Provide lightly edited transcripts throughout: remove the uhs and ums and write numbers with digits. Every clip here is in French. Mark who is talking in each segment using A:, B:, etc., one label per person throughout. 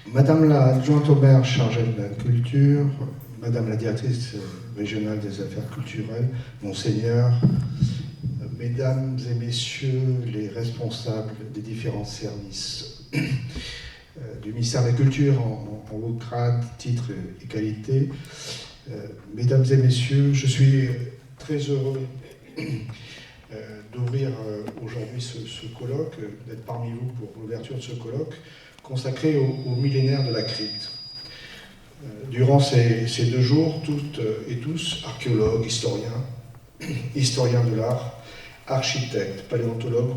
A: Madame la adjointe au maire chargée de la culture, Madame la directrice régionale des affaires culturelles, Monseigneur, Mesdames et Messieurs les responsables des différents services du ministère de la Culture en haut grade, titre et qualité, Mesdames et Messieurs, je suis très heureux d'ouvrir aujourd'hui ce colloque, d'être parmi vous pour l'ouverture de ce colloque consacré au millénaire de la crypte. Durant ces 2 jours, toutes et tous, archéologues, historiens de l'art, architectes, paléontologues,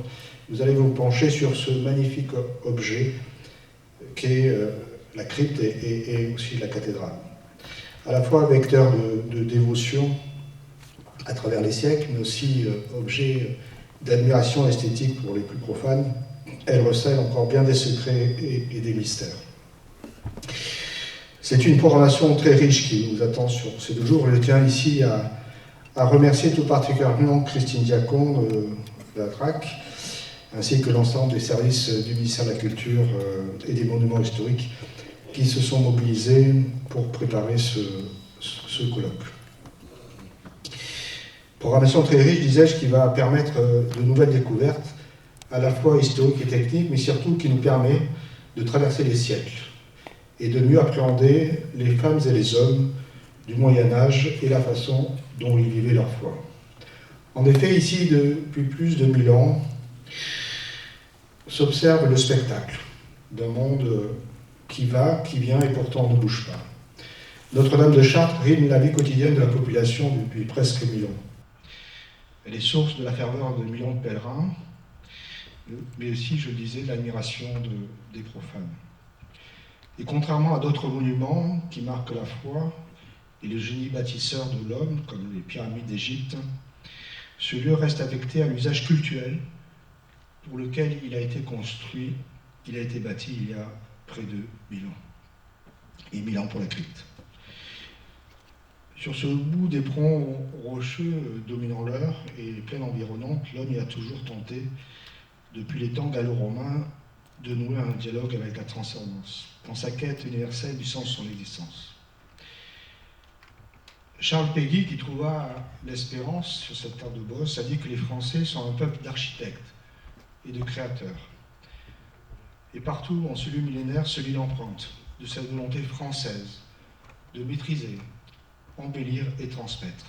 A: vous allez vous pencher sur ce magnifique objet qu'est la crypte et aussi la cathédrale. À la fois vecteur de dévotion à travers les siècles, mais aussi objet d'admiration esthétique pour les plus profanes, elle recèle encore bien des secrets et des mystères. C'est une programmation très riche qui nous attend sur ces 2 jours. Je tiens ici à remercier tout particulièrement Christine Diacon de la DRAC, ainsi que l'ensemble des services du ministère de la Culture et des Monuments historiques qui se sont mobilisés pour préparer ce colloque. Programmation très riche, disais-je, qui va permettre de nouvelles découvertes, à la fois historiques et techniques, mais surtout qui nous permet de traverser les siècles et de mieux appréhender les femmes et les hommes du Moyen-Âge et la façon dont ils vivaient leur foi. En effet, ici, depuis plus de 1000 ans, s'observe le spectacle d'un monde qui va, qui vient et pourtant ne bouge pas. Notre-Dame de Chartres rythme la vie quotidienne de la population depuis presque 1000 ans. Elle est source de la ferveur de millions de pèlerins, mais aussi, je le disais, de l'admiration des profanes. Et contrairement à d'autres monuments qui marquent la foi et le génie bâtisseur de l'homme, comme les pyramides d'Égypte, ce lieu reste affecté à l'usage cultuel pour lequel il a été construit, il a été bâti il y a près de 1000 ans. Et 1000 ans pour la crypte. Sur ce bout d'éperon rocheux dominant l'heure et les plaines environnantes, l'homme y a toujours tenté, depuis les temps gallo-romains, de nouer un dialogue avec la transcendance, dans sa quête universelle du sens de son existence. Charles Péguy, qui trouva l'espérance sur cette terre de Beauce, a dit que les Français sont un peuple d'architectes et de créateurs. Et partout, en ce lieu millénaire, se lit l'empreinte de cette volonté française de maîtriser, embellir et transmettre.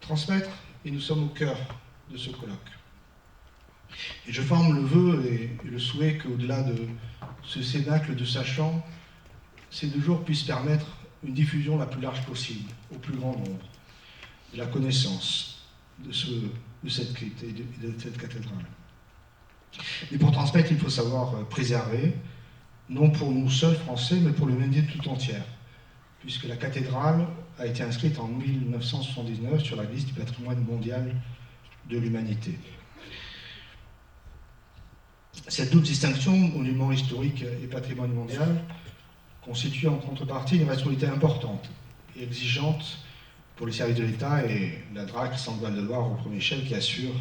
A: Transmettre, et nous sommes au cœur de ce colloque. Et je forme le vœu et le souhait qu'au-delà de ce cénacle de sachants, ces 2 jours puissent permettre une diffusion la plus large possible, au plus grand nombre, de la connaissance de cette crypte et de cette cathédrale. Et pour transmettre, il faut savoir préserver, non pour nous seuls Français, mais pour l'humanité tout entière, puisque la cathédrale a été inscrite en 1979 sur la liste du patrimoine mondial de l'humanité. Cette double distinction, monument historique et patrimoine mondial, constitue en contrepartie une responsabilité importante et exigeante pour les services de l'État et la DRAC, Centre-Val de Loire au premier chef, qui assure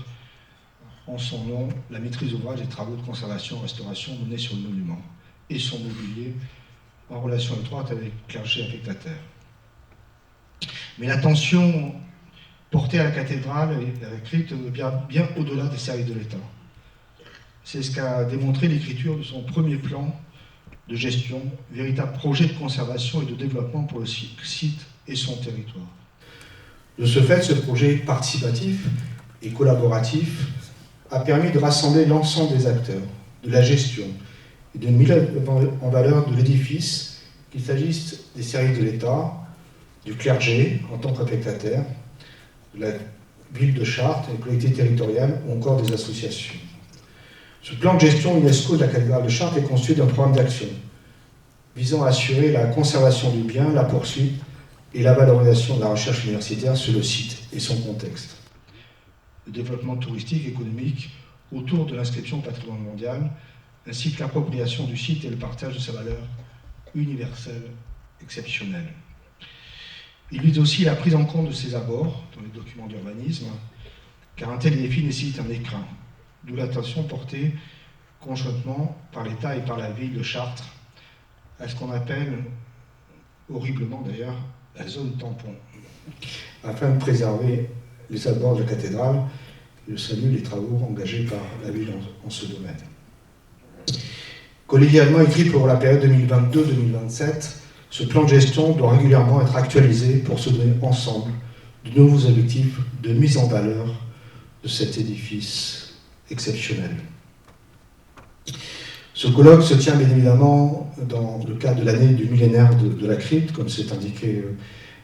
A: en son nom la maîtrise d'ouvrage des travaux de conservation et restauration menés sur le monument et son mobilier en relation étroite avec le clergé affectataire. Mais l'attention portée à la cathédrale et à la crypte bien au-delà des services de l'État. C'est ce qu'a démontré l'écriture de son premier plan de gestion, véritable projet de conservation et de développement pour le site et son territoire. De ce fait, ce projet participatif et collaboratif a permis de rassembler l'ensemble des acteurs, de la gestion et de mettre en valeur de l'édifice, qu'il s'agisse des services de l'État, du clergé en tant qu'affectataire, de la ville de Chartres, des collectivités territoriales ou encore des associations. Ce plan de gestion UNESCO de la cathédrale de Chartres est constitué d'un programme d'action visant à assurer la conservation du bien, la poursuite et la valorisation de la recherche universitaire sur le site et son contexte. Le développement touristique et économique autour de l'inscription au patrimoine mondial, ainsi que l'appropriation du site et le partage de sa valeur universelle exceptionnelle. Il vise aussi la prise en compte de ses abords dans les documents d'urbanisme, car un tel défi nécessite un écrin, d'où l'attention portée conjointement par l'État et par la ville de Chartres à ce qu'on appelle, horriblement d'ailleurs, la zone tampon, afin de préserver les abords de la cathédrale et de saluer les travaux engagés par la ville en ce domaine. Collégialement écrit pour la période 2022-2027, ce plan de gestion doit régulièrement être actualisé pour se donner ensemble de nouveaux objectifs de mise en valeur de cet édifice exceptionnel. Ce colloque se tient bien évidemment dans le cadre de l'année du millénaire de la crypte, comme c'est indiqué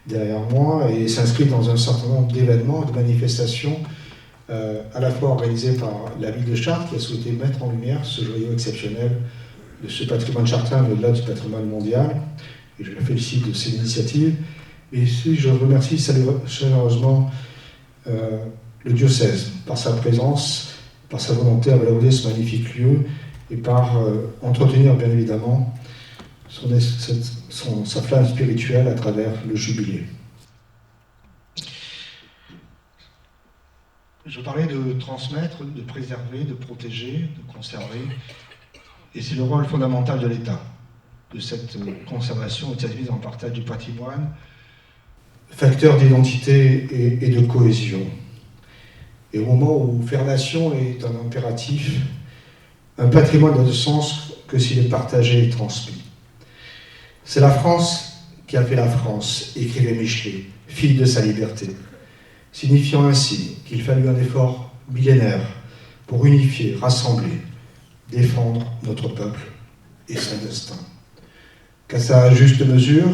A: derrière moi, et s'inscrit dans un certain nombre d'événements et de manifestations à la fois organisées par la ville de Chartres qui a souhaité mettre en lumière ce joyau exceptionnel de ce patrimoine chartrain au-delà du patrimoine mondial, et je le félicite de ces initiatives. Et ici, je remercie chaleureusement le diocèse par sa présence, par sa volonté à valoriser ce magnifique lieu et par entretenir bien évidemment sa flamme spirituelle à travers le jubilé. Je parlais de transmettre, de préserver, de protéger, de conserver, et c'est le rôle fondamental de l'État, de cette conservation et de cette mise en partage du patrimoine, facteur d'identité et de cohésion. Et au moment où faire nation est un impératif, un patrimoine n'a de sens que s'il est partagé et transmis. C'est la France qui a fait la France, écrivait Michelet, fille de sa liberté, signifiant ainsi qu'il fallut un effort millénaire pour unifier, rassembler, défendre notre peuple et son destin. Qu'à sa juste mesure,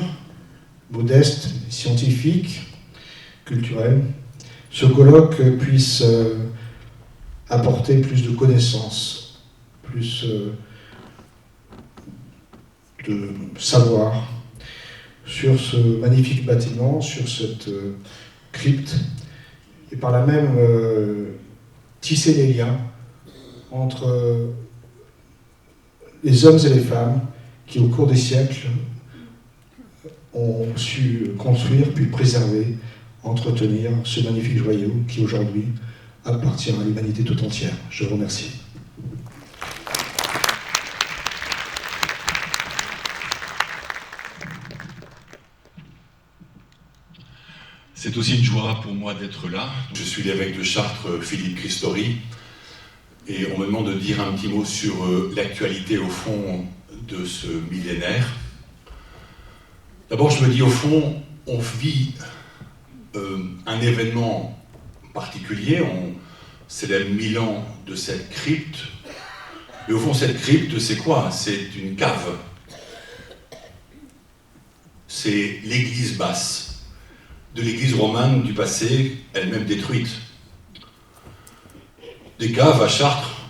A: modeste, scientifique, culturelle, ce colloque puisse apporter plus de connaissances, plus de savoir sur ce magnifique bâtiment, sur cette crypte, et par là même tisser les liens entre les hommes et les femmes qui, au cours des siècles, ont su construire, puis préserver, entretenir ce magnifique joyau qui, aujourd'hui, appartient à l'humanité tout entière. Je vous remercie.
B: C'est aussi une joie pour moi d'être là. Je suis l'évêque de Chartres, Philippe Christori, et on me demande de dire un petit mot sur l'actualité, au fond, de ce millénaire. D'abord, je me dis, au fond, on vit un événement particulier, on célèbre 1000 ans de cette crypte, mais au fond, cette crypte, c'est quoi? C'est une cave. C'est l'église basse de l'église romane du passé, elle-même détruite. Des caves à Chartres,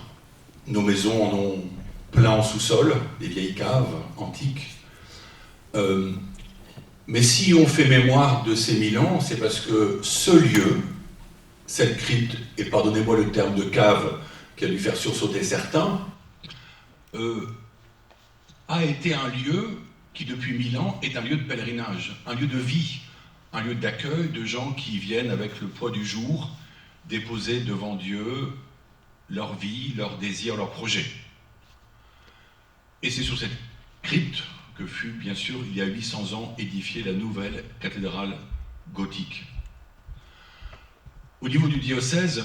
B: nos maisons en ont plein en sous-sol, des vieilles caves antiques. Mais si on fait mémoire de ces 1000 ans, c'est parce que ce lieu, cette crypte, et pardonnez-moi le terme de cave qui a dû faire sursauter certains, a été un lieu qui, depuis 1000 ans, est un lieu de pèlerinage, un lieu de vie, un lieu d'accueil de gens qui viennent avec le poids du jour déposer devant Dieu leur vie, leurs désirs, leurs projets. Et c'est sur cette crypte que fut, bien sûr, il y a 800 ans, édifiée la nouvelle cathédrale gothique. Au niveau du diocèse,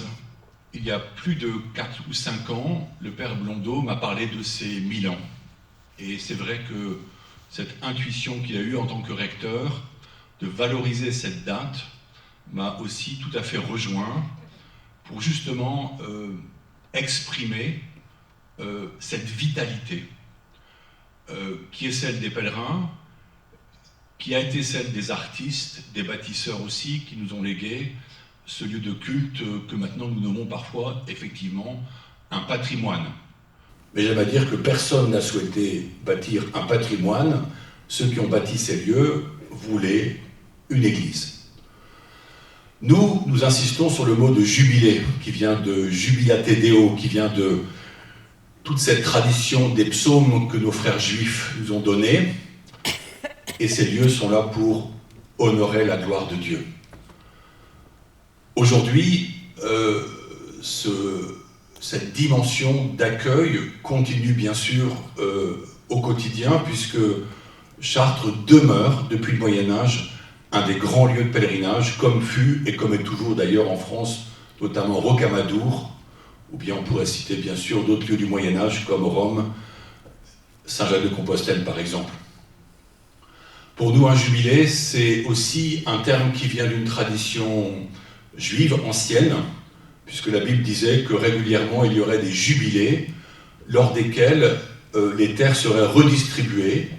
B: il y a plus de 4 ou 5 ans, le père Blondeau m'a parlé de ces 1000 ans. Et c'est vrai que cette intuition qu'il a eue en tant que recteur, de valoriser cette date, m'a aussi tout à fait rejoint pour justement exprimer cette vitalité qui est celle des pèlerins, qui a été celle des artistes, des bâtisseurs aussi, qui nous ont légué ce lieu de culte que maintenant nous nommons parfois effectivement un patrimoine. Mais j'aime à dire que personne n'a souhaité bâtir un patrimoine. Ceux qui ont bâti ces lieux voulaient une église. Nous insistons sur le mot de jubilé, qui vient de jubilate deo, qui vient de toute cette tradition des psaumes que nos frères juifs nous ont donnés, et ces lieux sont là pour honorer la gloire de Dieu. Aujourd'hui, cette dimension d'accueil continue bien sûr au quotidien, puisque Chartres demeure, depuis le Moyen-Âge, un des grands lieux de pèlerinage, comme fut et comme est toujours d'ailleurs en France, notamment Rocamadour, ou bien on pourrait citer bien sûr d'autres lieux du Moyen-Âge comme Rome, Saint-Jacques-de-Compostelle par exemple. Pour nous, un jubilé, c'est aussi un terme qui vient d'une tradition juive ancienne, puisque la Bible disait que régulièrement il y aurait des jubilés lors desquels les terres seraient redistribuées,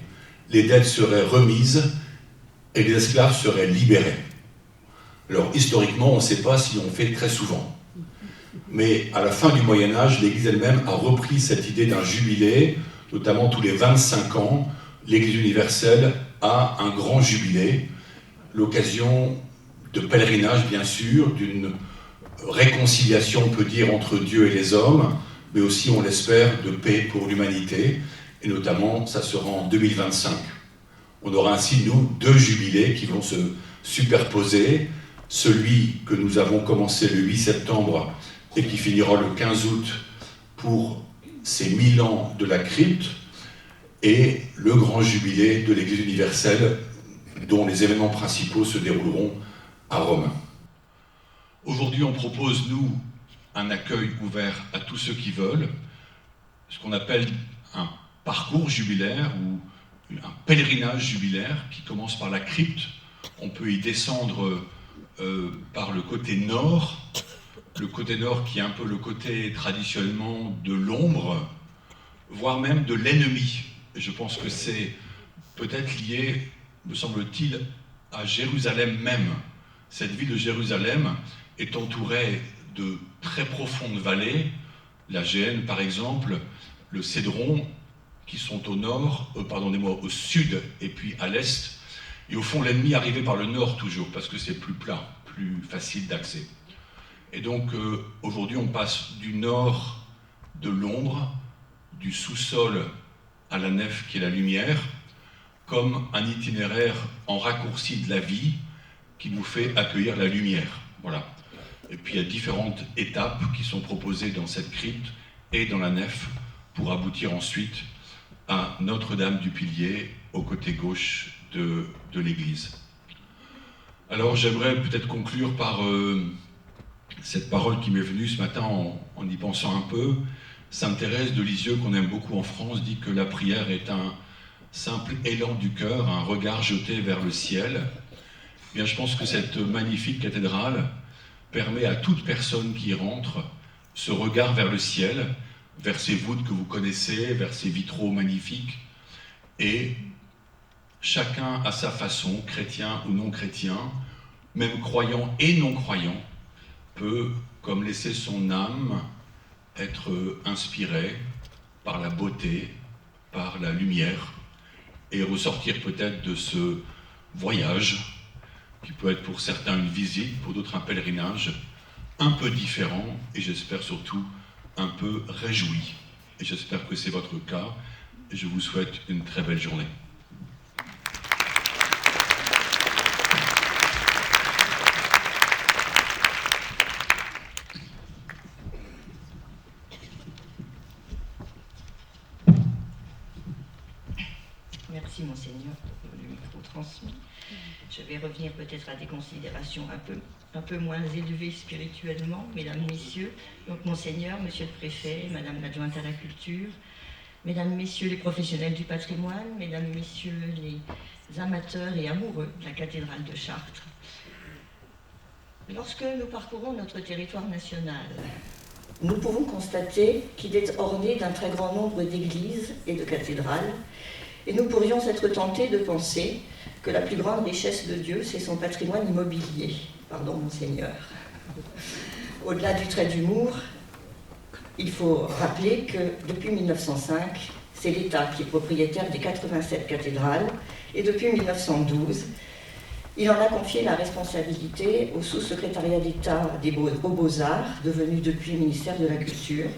B: les dettes seraient remises et les esclaves seraient libérés. Alors historiquement, on ne sait pas si on fait très souvent. Mais à la fin du Moyen-Âge, l'Église elle-même a repris cette idée d'un jubilé, notamment tous les 25 ans, l'Église universelle a un grand jubilé, l'occasion de pèlerinage bien sûr, d'une réconciliation, on peut dire, entre Dieu et les hommes, mais aussi, on l'espère, de paix pour l'humanité, et notamment, ça sera en 2025. On aura ainsi, nous, 2 jubilés qui vont se superposer, celui que nous avons commencé le 8 septembre et qui finira le 15 août pour ces 1000 ans de la crypte, et le grand jubilé de l'Église universelle, dont les événements principaux se dérouleront à Rome. Aujourd'hui, on propose, nous, un accueil ouvert à tous ceux qui veulent, ce qu'on appelle un parcours jubilaire ou un pèlerinage jubilaire qui commence par la crypte. On peut y descendre par le côté nord qui est un peu le côté traditionnellement de l'ombre, voire même de l'ennemi. Et je pense que c'est peut-être lié, me semble-t-il, à Jérusalem même. Cette ville de Jérusalem est entourée de très profondes vallées, la Géhenne par exemple, le Cédron, qui sont au nord, au sud et puis à l'est. Et au fond, l'ennemi arrivait par le nord toujours, parce que c'est plus plat, plus facile d'accès. Et donc aujourd'hui, on passe du nord de l'ombre, du sous-sol à la nef qui est la lumière, comme un itinéraire en raccourci de la vie qui nous fait accueillir la lumière. Voilà. Et puis il y a différentes étapes qui sont proposées dans cette crypte et dans la nef pour aboutir ensuite à Notre-Dame du Pilier au côté gauche de l'église. Alors j'aimerais peut-être conclure par cette parole qui m'est venue ce matin en y pensant un peu. Sainte Thérèse de Lisieux, qu'on aime beaucoup en France, dit que la prière est un simple élan du cœur, un regard jeté vers le ciel. Eh bien, je pense que cette magnifique cathédrale permet à toute personne qui y rentre ce regard vers le ciel, vers ces voûtes que vous connaissez, vers ces vitraux magnifiques, et chacun à sa façon, chrétien ou non chrétien, même croyant et non croyant, peut, comme laisser son âme, être inspiré par la beauté, par la lumière, et ressortir peut-être de ce voyage, qui peut être pour certains une visite, pour d'autres un pèlerinage, un peu différent, et j'espère surtout un peu réjoui. Et j'espère que c'est votre cas, et je vous souhaite une très belle journée.
C: Merci, Monseigneur, pour le micro transmis. Je vais revenir peut-être à des considérations un peu moins élevées spirituellement, mesdames, messieurs. Donc, Monseigneur, Monsieur le Préfet, Madame l'adjointe à la culture, mesdames, messieurs les professionnels du patrimoine, mesdames, messieurs les amateurs et amoureux de la cathédrale de Chartres. Lorsque nous parcourons notre territoire national, nous pouvons constater qu'il est orné d'un très grand nombre d'églises et de cathédrales, et nous pourrions être tentés de penser que la plus grande richesse de Dieu, c'est son patrimoine immobilier. Pardon, Monseigneur. Au-delà du trait d'humour, il faut rappeler que depuis 1905, c'est l'État qui est propriétaire des 87 cathédrales, et depuis 1912, il en a confié la responsabilité au sous-secrétariat d'État aux Beaux-Arts, devenu depuis ministère de la Culture,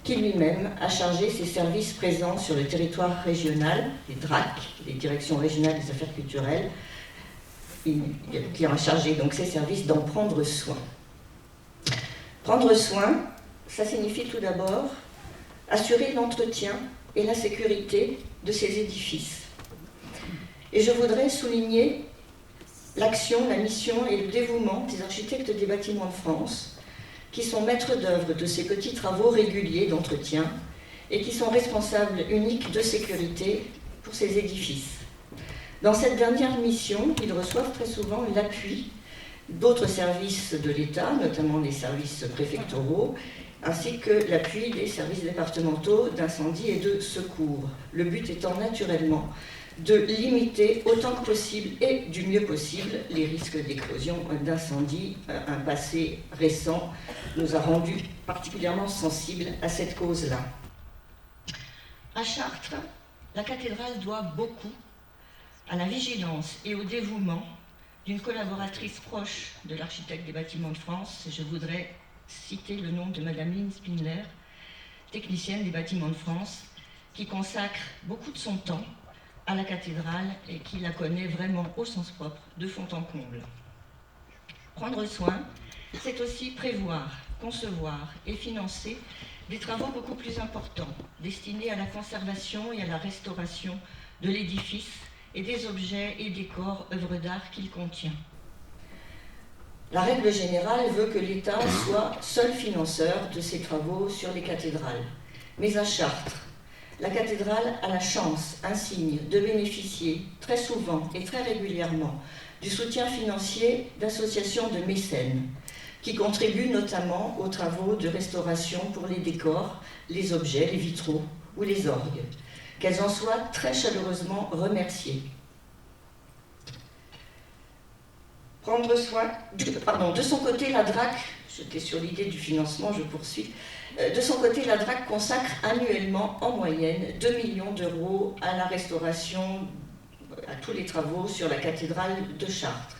C: qui lui-même a chargé ses services présents sur le territoire régional, les DRAC, les Directions Régionales des Affaires Culturelles, qui a chargé donc ses services d'en prendre soin. Prendre soin, ça signifie tout d'abord assurer l'entretien et la sécurité de ces édifices. Et je voudrais souligner l'action, la mission et le dévouement des architectes des bâtiments de France, qui sont maîtres d'œuvre de ces petits travaux réguliers d'entretien et qui sont responsables uniques de sécurité pour ces édifices. Dans cette dernière mission, ils reçoivent très souvent l'appui d'autres services de l'État, notamment les services préfectoraux, ainsi que l'appui des services départementaux d'incendie et de secours. Le but étant naturellement de limiter autant que possible et du mieux possible les risques d'éclosion, d'incendie. Un passé récent nous a rendus particulièrement sensibles à cette cause-là. À Chartres, la cathédrale doit beaucoup à la vigilance et au dévouement d'une collaboratrice proche de l'architecte des bâtiments de France. Je voudrais citer le nom de Madame Lynn Spindler, technicienne des bâtiments de France, qui consacre beaucoup de son temps à la cathédrale et qui la connaît vraiment au sens propre, de fond en comble. Prendre soin, c'est aussi prévoir, concevoir et financer des travaux beaucoup plus importants, destinés à la conservation et à la restauration de l'édifice et des objets et décors, œuvres d'art qu'il contient. La règle générale veut que l'État soit seul financeur de ces travaux sur les cathédrales. Mais à Chartres, la cathédrale a la chance, insigne, de bénéficier très souvent et très régulièrement du soutien financier d'associations de mécènes qui contribuent notamment aux travaux de restauration pour les décors, les objets, les vitraux ou les orgues. Qu'elles en soient très chaleureusement remerciées. Prendre soin, de son côté, la DRAC, j'étais sur l'idée du financement, je poursuis, de son côté, la DRAC consacre annuellement, en moyenne, 2 millions d'euros à la restauration, à tous les travaux sur la cathédrale de Chartres.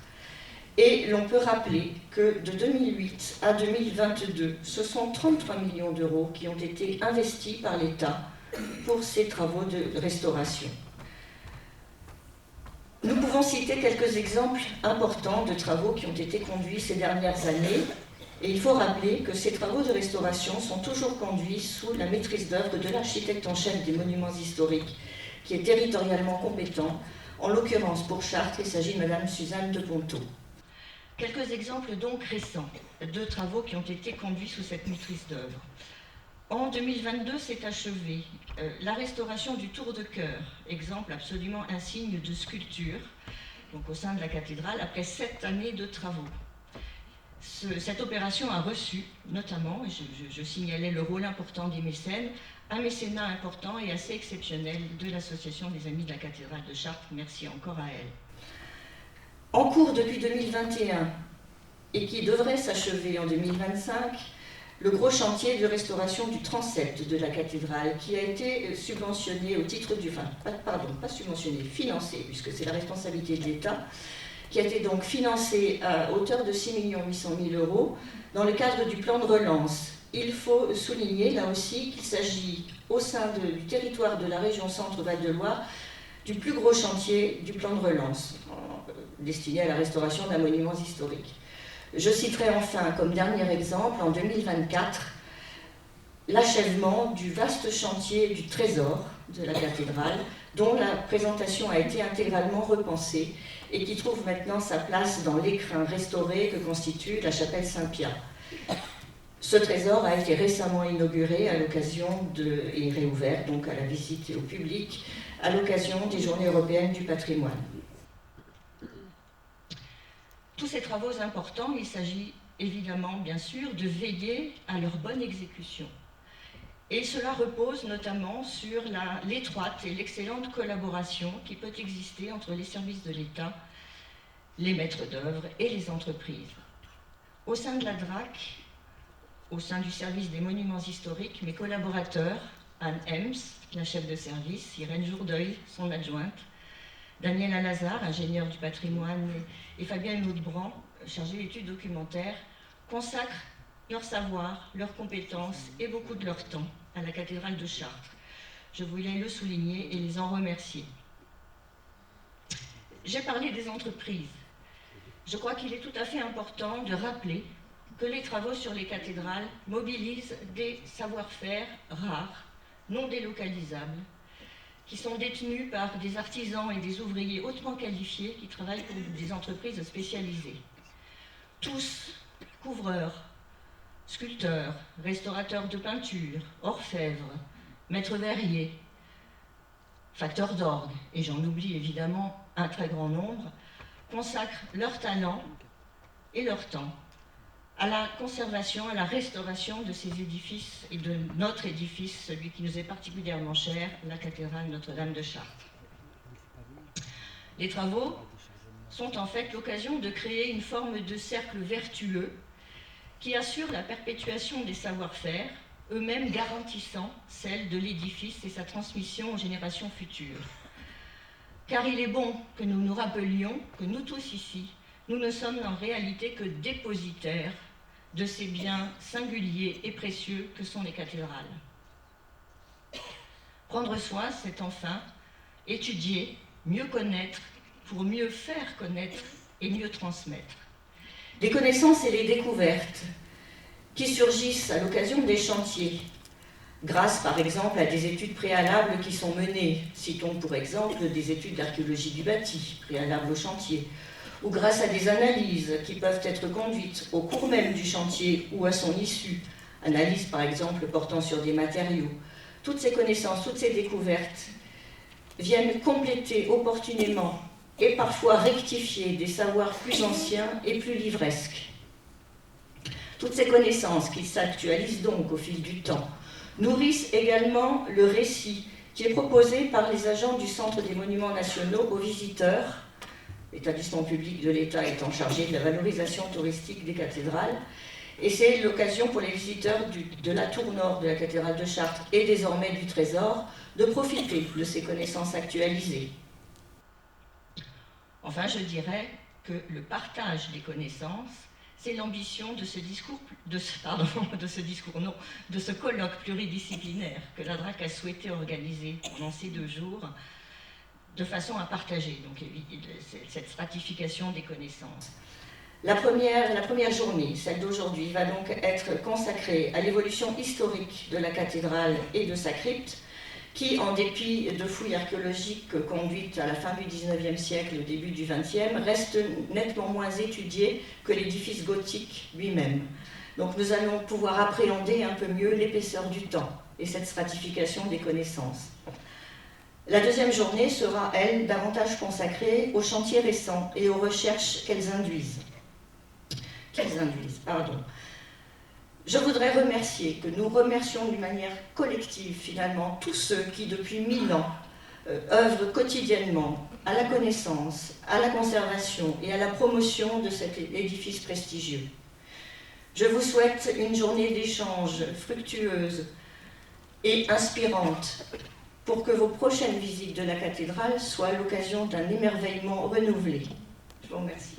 C: Et l'on peut rappeler que de 2008 à 2022, ce sont 33 millions d'euros qui ont été investis par l'État pour ces travaux de restauration. Nous pouvons citer quelques exemples importants de travaux qui ont été conduits ces dernières années. Et il faut rappeler que ces travaux de restauration sont toujours conduits sous la maîtrise d'œuvre de l'architecte en chef des monuments historiques, qui est territorialement compétent. En l'occurrence, pour Chartres, il s'agit de Madame Suzanne de Ponto. Quelques exemples donc récents de travaux qui ont été conduits sous cette maîtrise d'œuvre. En 2022, s'est achevée la restauration du tour de chœur, exemple absolument insigne de sculpture, donc au sein de la cathédrale, après 7 années de travaux. Cette opération a reçu, notamment, je signalais le rôle important des mécènes, un mécénat important et assez exceptionnel de l'Association des Amis de la cathédrale de Chartres. Merci encore à elle. En cours depuis 2021 et qui devrait s'achever en 2025, le gros chantier de restauration du transept de la cathédrale qui a été subventionné au titre du... pas subventionné, financé, puisque c'est la responsabilité de l'État, qui a été donc financé à hauteur de 6 800 000 euros dans le cadre du plan de relance. Il faut souligner là aussi qu'il s'agit au sein du territoire de la région Centre-Val de Loire du plus gros chantier du plan de relance, destiné à la restauration d'un monument historique. Je citerai enfin comme dernier exemple, en 2024, l'achèvement du vaste chantier du trésor de la cathédrale, dont la présentation a été intégralement repensée et qui trouve maintenant sa place dans l'écrin restauré que constitue la chapelle Saint-Pia. Ce trésor a été récemment inauguré à l'occasion et réouvert donc à la visite et au public à l'occasion des Journées européennes du patrimoine. Tous ces travaux importants, il s'agit évidemment, bien sûr, de veiller à leur bonne exécution. Et cela repose notamment sur l'étroite et l'excellente collaboration qui peut exister entre les services de l'État, les maîtres d'œuvre et les entreprises. Au sein de la DRAC, au sein du service des monuments historiques, mes collaborateurs, Anne Hems, la chef de service, Irène Jourdeuil, son adjointe, Daniel Alazar, ingénieur du patrimoine, et Fabienne Laudebran, chargée d'études documentaires, consacrent leur savoir, leurs compétences et beaucoup de leur temps à la cathédrale de Chartres. Je voulais le souligner et les en remercier. J'ai parlé des entreprises. Je crois qu'il est tout à fait important de rappeler que les travaux sur les cathédrales mobilisent des savoir-faire rares, non délocalisables, qui sont détenus par des artisans et des ouvriers hautement qualifiés qui travaillent pour des entreprises spécialisées. Tous couvreurs, sculpteurs, restaurateurs de peinture, orfèvres, maîtres verriers, facteurs d'orgue, et j'en oublie évidemment un très grand nombre, consacrent leur talent et leur temps à la conservation, à la restauration de ces édifices et de notre édifice, celui qui nous est particulièrement cher, la cathédrale Notre-Dame de Chartres. Les travaux sont en fait l'occasion de créer une forme de cercle vertueux qui assure la perpétuation des savoir-faire, eux-mêmes garantissant celle de l'édifice et sa transmission aux générations futures. Car il est bon que nous nous rappelions que nous tous ici, nous ne sommes en réalité que dépositaires de ces biens singuliers et précieux que sont les cathédrales. Prendre soin, c'est enfin étudier, mieux connaître, pour mieux faire connaître et mieux transmettre. Les connaissances et les découvertes qui surgissent à l'occasion des chantiers, grâce par exemple à des études préalables qui sont menées, citons pour exemple des études d'archéologie du bâti, préalables au chantier, ou grâce à des analyses qui peuvent être conduites au cours même du chantier ou à son issue, analyses par exemple portant sur des matériaux. Toutes ces connaissances, toutes ces découvertes viennent compléter opportunément et parfois rectifier des savoirs plus anciens et plus livresques. Toutes ces connaissances qui s'actualisent donc au fil du temps nourrissent également le récit qui est proposé par les agents du Centre des Monuments Nationaux aux visiteurs, l'établissement public de l'État étant chargé de la valorisation touristique des cathédrales, et c'est l'occasion pour les visiteurs de la tour nord de la cathédrale de Chartres et désormais du Trésor de profiter de ces connaissances actualisées. Enfin, je dirais que le partage des connaissances, c'est l'ambition de ce colloque pluridisciplinaire que la DRAC a souhaité organiser pendant ces 2 jours, de façon à partager donc, cette stratification des connaissances. La première journée, celle d'aujourd'hui, va donc être consacrée à l'évolution historique de la cathédrale et de sa crypte, qui, en dépit de fouilles archéologiques conduites à la fin du XIXe siècle, au début du XXe, reste nettement moins étudiée que l'édifice gothique lui-même. Donc nous allons pouvoir appréhender un peu mieux l'épaisseur du temps et cette stratification des connaissances. La deuxième journée sera, elle, davantage consacrée aux chantiers récents et aux recherches qu'elles induisent. Je voudrais remercier, que nous remercions d'une manière collective finalement, tous ceux qui depuis 1000 ans œuvrent quotidiennement à la connaissance, à la conservation et à la promotion de cet édifice prestigieux. Je vous souhaite une journée d'échange fructueuse et inspirante pour que vos prochaines visites de la cathédrale soient l'occasion d'un émerveillement renouvelé. Je vous remercie.